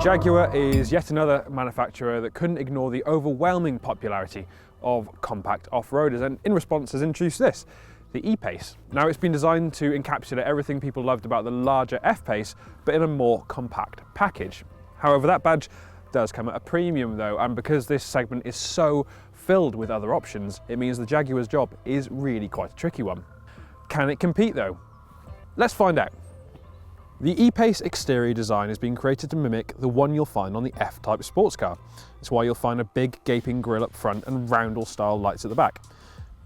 Jaguar is yet another manufacturer that couldn't ignore the overwhelming popularity of compact off-roaders, and in response has introduced this, the E-Pace. Now, it's been designed to encapsulate everything people loved about the larger F-Pace, but in a more compact package. However, that badge does come at a premium though, and because this segment is so filled with other options, it means the Jaguar's job is really quite a tricky one. Can it compete though? Let's find out. The E-Pace exterior design has been created to mimic the one you'll find on the F-Type sports car. It's why you'll find a big gaping grille up front and roundel style lights at the back.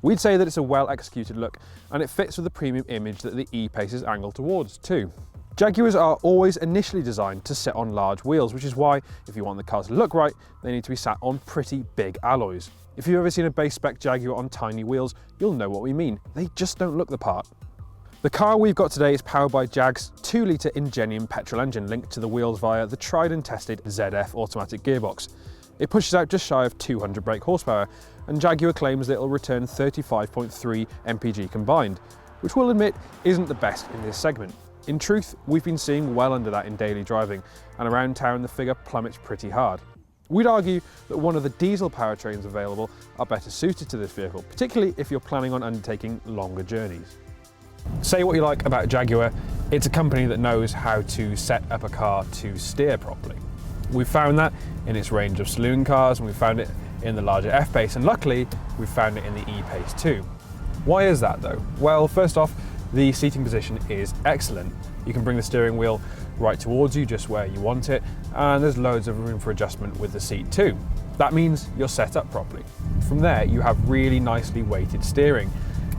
We'd say that it's a well executed look, and it fits with the premium image that the E-Pace is angled towards too. Jaguars are always initially designed to sit on large wheels, which is why if you want the cars to look right, they need to be sat on pretty big alloys. If you've ever seen a base spec Jaguar on tiny wheels, you'll know what we mean. They just don't look the part. The car we've got today is powered by Jag's 2-litre Ingenium petrol engine linked to the wheels via the tried and tested ZF automatic gearbox. It pushes out just shy of 200 brake horsepower, and Jaguar claims that it'll return 35.3 mpg combined, which we'll admit isn't the best in this segment. In truth, we've been seeing well under that in daily driving, and around town the figure plummets pretty hard. We'd argue that one of the diesel powertrains available are better suited to this vehicle, particularly if you're planning on undertaking longer journeys. Say what you like about Jaguar, it's a company that knows how to set up a car to steer properly. We've found that in its range of saloon cars, and we've found it in the larger F-Pace, and luckily we've found it in the E-Pace too. Why is that though? Well, first off, the seating position is excellent. You can bring the steering wheel right towards you, just where you want it, and there's loads of room for adjustment with the seat too. That means you're set up properly. From there, you have really nicely weighted steering,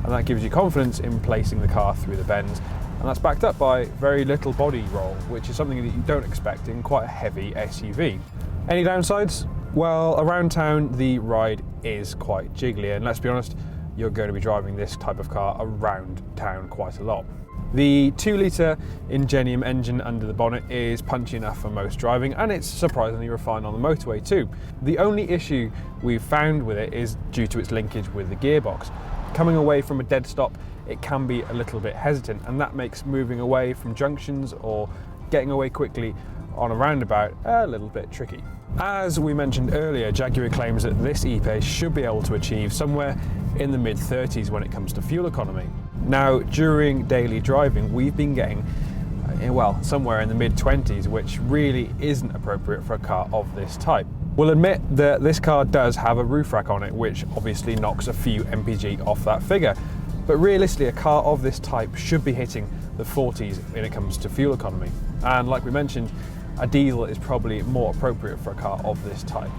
and that gives you confidence in placing the car through the bends, and that's backed up by very little body roll, which is something that you don't expect in quite a heavy SUV. Any downsides? Well, around town the ride is quite jiggly, and let's be honest, you're going to be driving this type of car around town quite a lot. The 2-litre Ingenium engine under the bonnet is punchy enough for most driving, and it's surprisingly refined on the motorway too. The only issue we've found with it is due to its linkage with the gearbox. Coming away from a dead stop, it can be a little bit hesitant, and that makes moving away from junctions or getting away quickly on a roundabout a little bit tricky. As we mentioned earlier, Jaguar claims that this E-Pace should be able to achieve somewhere in the mid-30s when it comes to fuel economy. Now, during daily driving, we've been getting, well, somewhere in the mid-20s, which really isn't appropriate for a car of this type. We'll admit that this car does have a roof rack on it, which obviously knocks a few mpg off that figure, but realistically a car of this type should be hitting the 40s when it comes to fuel economy. And like we mentioned, a diesel is probably more appropriate for a car of this type.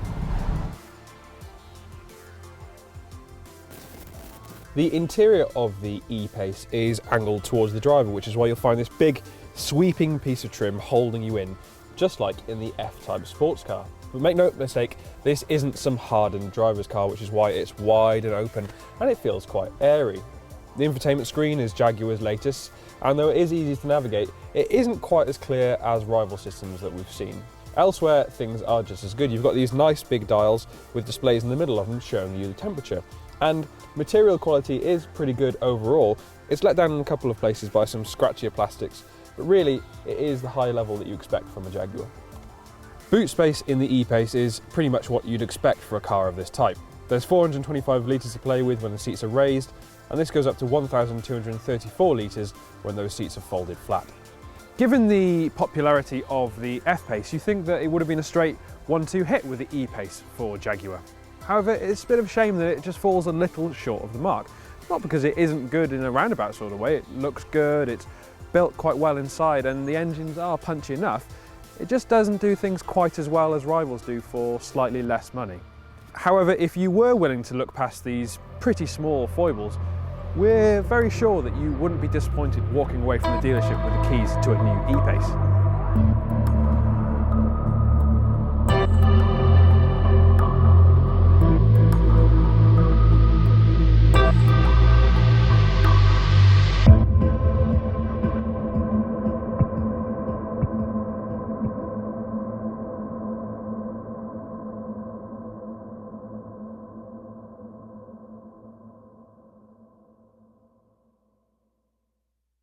The interior of the E-Pace is angled towards the driver, which is why you'll find this big sweeping piece of trim holding you in, just like in the F-Type sports car. But make no mistake, this isn't some hardened driver's car, which is why it's wide and open and it feels quite airy. The infotainment screen is Jaguar's latest, and though it is easy to navigate, it isn't quite as clear as rival systems that we've seen. Elsewhere, things are just as good. You've got these nice big dials with displays in the middle of them showing you the temperature. And material quality is pretty good overall. It's let down in a couple of places by some scratchier plastics, but really it is the high level that you expect from a Jaguar. Boot space in the E-Pace is pretty much what you'd expect for a car of this type. There's 425 litres to play with when the seats are raised, and this goes up to 1,234 litres when those seats are folded flat. Given the popularity of the F-Pace, you think that it would have been a straight 1-2 hit with the E-Pace for Jaguar. However, it's a bit of a shame that it just falls a little short of the mark. Not because it isn't good in a roundabout sort of way, it looks good, it's built quite well inside, and the engines are punchy enough. It just doesn't do things quite as well as rivals do for slightly less money. However, if you were willing to look past these pretty small foibles, we're very sure that you wouldn't be disappointed walking away from the dealership with the keys to a new E-Pace.